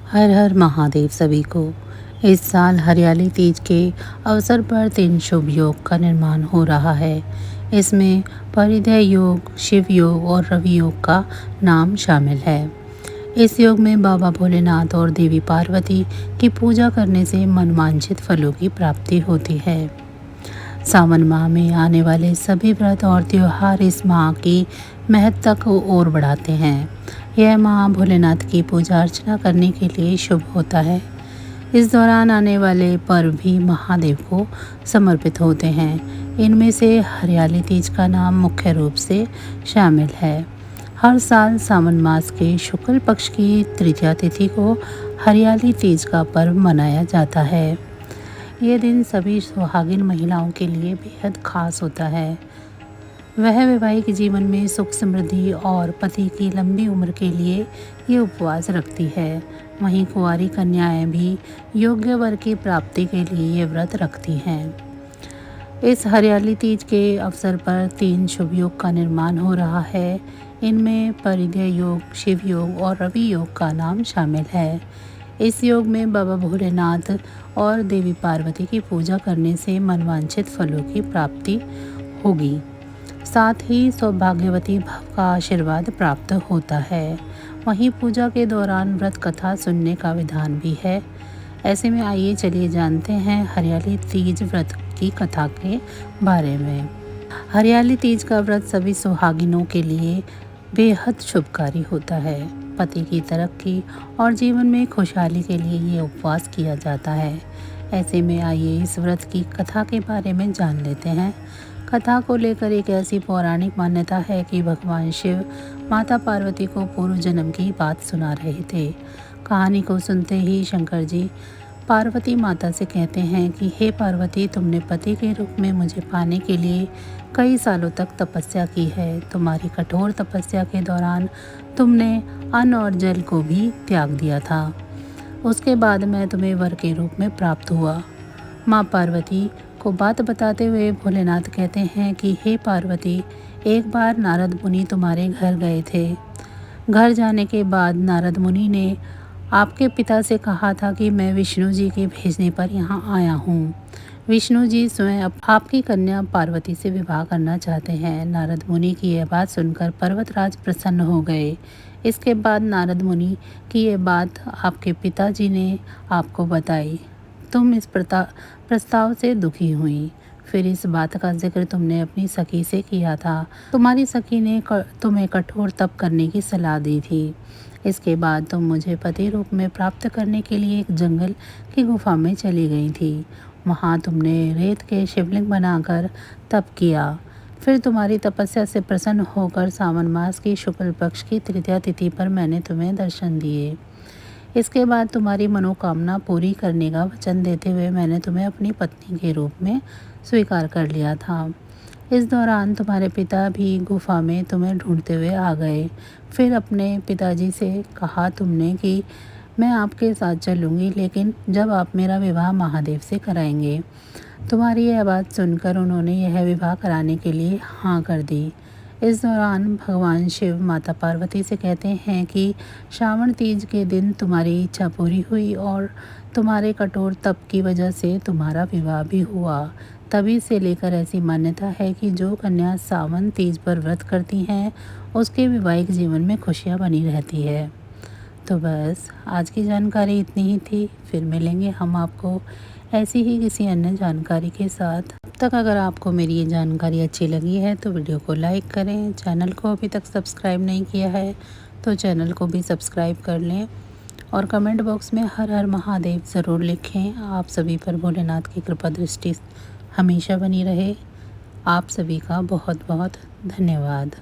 हर हर महादेव सभी को। इस साल हरियाली तीज के अवसर पर 3 शुभ योग का निर्माण हो रहा है। इसमें परिधेय योग, शिव योग और रवि योग का नाम शामिल है। इस योग में बाबा भोलेनाथ और देवी पार्वती की पूजा करने से मनवांछित फलों की प्राप्ति होती है। सावन माह में आने वाले सभी व्रत और त्योहार इस माह की महत्ता को और बढ़ाते हैं। यह माह भोलेनाथ की पूजा अर्चना करने के लिए शुभ होता है। इस दौरान आने वाले पर्व भी महादेव को समर्पित होते हैं। इनमें से हरियाली तीज का नाम मुख्य रूप से शामिल है। हर साल सावन मास के शुक्ल पक्ष की तृतीया तिथि को हरियाली तीज का पर्व मनाया जाता है। ये दिन सभी सुहागिन महिलाओं के लिए बेहद खास होता है। वह वैवाहिक जीवन में सुख समृद्धि और पति की लंबी उम्र के लिए ये उपवास रखती है। वहीं कुंवारी कन्याएं भी योग्य वर की प्राप्ति के लिए ये व्रत रखती हैं। इस हरियाली तीज के अवसर पर 3 शुभ योग का निर्माण हो रहा है। इनमें परिधेय योग, शिव योग और रवि योग का नाम शामिल है। इस योग में बाबा भोलेनाथ और देवी पार्वती की पूजा करने से मनवांछित फलों की प्राप्ति होगी। साथ ही सौभाग्यवती भव का आशीर्वाद प्राप्त होता है। वहीं पूजा के दौरान व्रत कथा सुनने का विधान भी है। ऐसे में आइए चलिए जानते हैं हरियाली तीज व्रत की कथा के बारे में। हरियाली तीज का व्रत सभी सुहागिनों के लिए बेहद शुभकारी होता है। पति की तरक्की और जीवन में खुशहाली के लिए ये उपवास किया जाता है। ऐसे में आइए इस व्रत की कथा के बारे में जान लेते हैं। कथा को लेकर एक ऐसी पौराणिक मान्यता है कि भगवान शिव माता पार्वती को पूर्व जन्म की बात सुना रहे थे। कहानी को सुनते ही शंकर जी पार्वती माता से कहते हैं कि हे पार्वती, तुमने पति के रूप में मुझे पाने के लिए कई सालों तक तपस्या की है। तुम्हारी कठोर तपस्या के दौरान तुमने अन्न और जल को भी त्याग दिया था। उसके बाद मैं तुम्हें वर के रूप में प्राप्त हुआ। माँ पार्वती को बात बताते हुए भोलेनाथ कहते हैं कि हे पार्वती, एक बार नारद मुनि तुम्हारे घर गए थे। घर जाने के बाद नारद मुनि ने आपके पिता से कहा था कि मैं विष्णु जी के भेजने पर यहाँ आया हूँ। विष्णु जी स्वयं आपकी कन्या पार्वती से विवाह करना चाहते हैं। नारद मुनि की यह बात सुनकर पर्वतराज प्रसन्न हो गए। इसके बाद नारद मुनि की यह बात आपके पिताजी ने आपको बताई। तुम इस प्रस्ताव से दुखी हुई। फिर इस बात का जिक्र तुमने अपनी सखी से किया था। तुम्हारी सखी ने तुम्हें कठोर तप करने की सलाह दी थी। इसके बाद तुम मुझे पति रूप में प्राप्त करने के लिए एक जंगल की गुफा में चली गई थी। वहाँ तुमने रेत के शिवलिंग बनाकर तप किया। फिर तुम्हारी तपस्या से प्रसन्न होकर सावन मास की शुक्ल पक्ष की तृतीया तिथि पर मैंने तुम्हें दर्शन दिए। इसके बाद तुम्हारी मनोकामना पूरी करने का वचन देते हुए मैंने तुम्हें अपनी पत्नी के रूप में स्वीकार कर लिया था। इस दौरान तुम्हारे पिता भी गुफा में तुम्हें ढूंढते हुए आ गए। फिर अपने पिताजी से कहा तुमने कि मैं आपके साथ चलूँगी, लेकिन जब आप मेरा विवाह महादेव से कराएंगे। तुम्हारी यह बात सुनकर उन्होंने यह विवाह कराने के लिए हाँ कर दी। इस दौरान भगवान शिव माता पार्वती से कहते हैं कि श्रावण तीज के दिन तुम्हारी इच्छा पूरी हुई और तुम्हारे कठोर तप की वजह से तुम्हारा विवाह भी हुआ। तभी से लेकर ऐसी मान्यता है कि जो कन्या सावन तीज पर व्रत करती हैं उसके वैवाहिक जीवन में खुशियां बनी रहती है। तो बस आज की जानकारी इतनी ही थी। फिर मिलेंगे हम आपको ऐसी ही किसी अन्य जानकारी के साथ। अब तक अगर आपको मेरी ये जानकारी अच्छी लगी है तो वीडियो को लाइक करें। चैनल को अभी तक सब्सक्राइब नहीं किया है तो चैनल को भी सब्सक्राइब कर लें और कमेंट बॉक्स में हर हर महादेव ज़रूर लिखें। आप सभी पर भोलेनाथ की कृपा दृष्टि हमेशा बनी रहे। आप सभी का बहुत बहुत धन्यवाद।